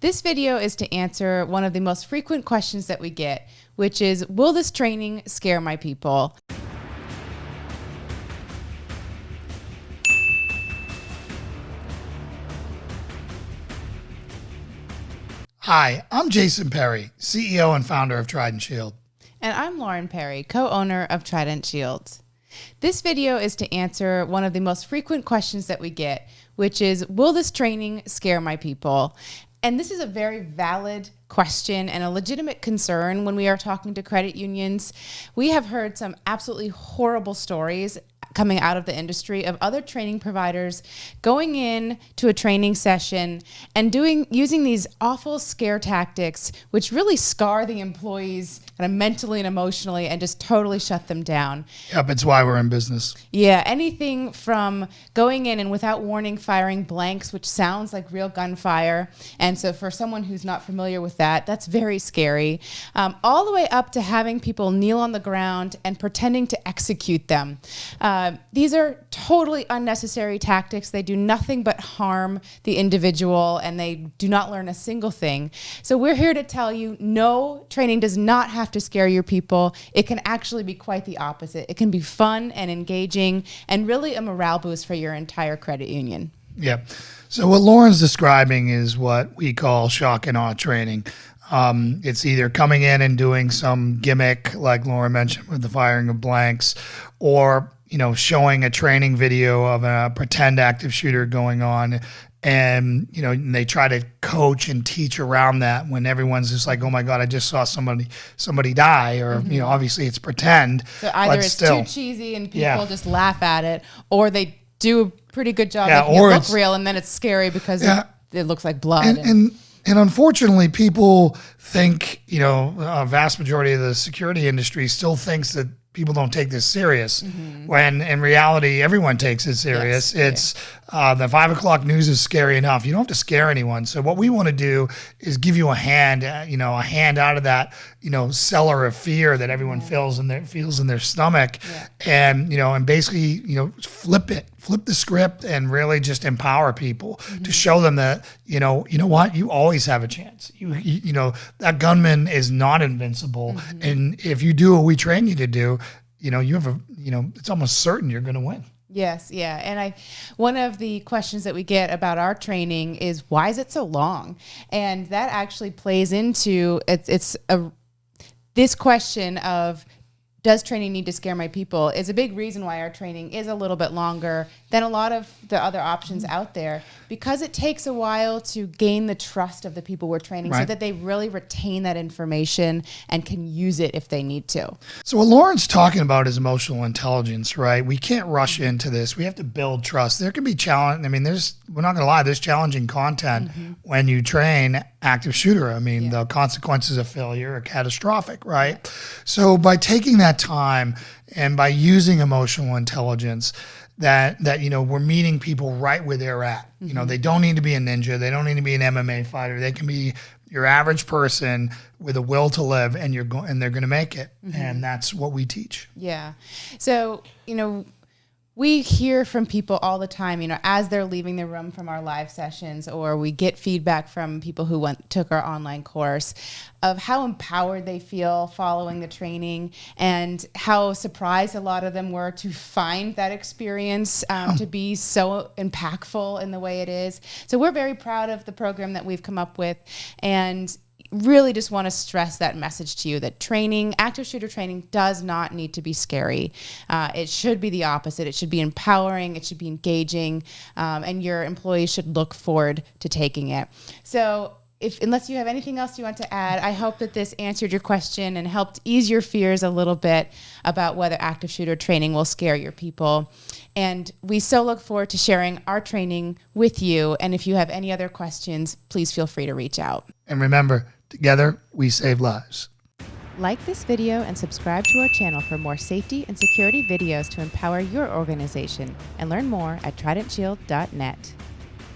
This video is to answer one of the most frequent questions that we get, which is, will this training scare my people? Hi, I'm Jason Perry, CEO and founder of Trident Shield. And I'm Lauren Perry, co-owner of Trident Shield. This video is to answer one of the most frequent questions that we get, which is, will this training scare my people? And this is a very valid question and a legitimate concern when we are talking to credit unions. We have heard some absolutely horrible stories coming out of the industry of other training providers going in to a training session and using these awful scare tactics, which really scar the employees kind of mentally and emotionally and just totally shut them down. Yep, it's why we're in business. Yeah, anything from going in and without warning firing blanks, which sounds like real gunfire. And so for someone who's not familiar with that, that's very scary. All the way up to having people kneel on the ground and pretending to execute them. These are totally unnecessary tactics. They do nothing but harm the individual, and they do not learn a single thing. So we're here to tell you, no, training does not have to scare your people. It can actually be quite the opposite. It can be fun and engaging and really a morale boost for your entire credit union. Yep. So what Lauren's describing is what we call shock and awe training. It's either coming in and doing some gimmick, like Lauren mentioned with the firing of blanks, or showing a training video of a pretend active shooter going on. And, and they try to coach and teach around that when everyone's just like, oh my God, I just saw somebody die, or, obviously it's pretend. So either it's too cheesy and people just laugh at it, or they do a pretty good job making it look real, and then it's scary because it looks like blood. And unfortunately, people think, a vast majority of the security industry still thinks that people don't take this serious, when in reality, everyone takes it serious. Yes. It's the 5 o'clock news is scary enough. You don't have to scare anyone. So what we want to do is give you a hand out of that, cellar of fear that everyone feels in their stomach, and basically, flip the script and really just empower people to show them that, what, you always have a chance. That gunman is not invincible. And if you do what we train you to do, you have it's almost certain you're going to win. Yes, yeah. And one of the questions that we get about our training is, why is it so long? And that actually plays into this question of, does training need to scare my people, is a big reason why our training is a little bit longer than a lot of the other options out there, because it takes a while to gain the trust of the people we're training, so that they really retain that information and can use it if they need to. So what Lauren's talking about is emotional intelligence, right? We can't rush into this. We have to build trust. There can be challenge. I mean, we're not going to lie, there's challenging content when you train active shooter. I mean, the consequences of failure are catastrophic, right? So by taking that time and by using emotional intelligence, that we're meeting people right where they're at. They don't need to be a ninja. They don't need to be an MMA fighter. They can be your average person with a will to live, and they're going to make it. And that's what we teach. Yeah. So, we hear from people all the time, as they're leaving the room from our live sessions, or we get feedback from people who took our online course, of how empowered they feel following the training, and how surprised a lot of them were to find that experience to be so impactful in the way it is. So we're very proud of the program that we've come up with, and really just want to stress that message to you, that training, active shooter training, does not need to be scary. It should be the opposite. It should be empowering. It should be engaging, and your employees should look forward to taking it. So unless you have anything else you want to add, I hope that this answered your question and helped ease your fears a little bit about whether active shooter training will scare your people. And we so look forward to sharing our training with you. And if you have any other questions, please feel free to reach out. And remember, together we save lives. Like this video and subscribe to our channel for more safety and security videos to empower your organization, and learn more at tridentshield.net.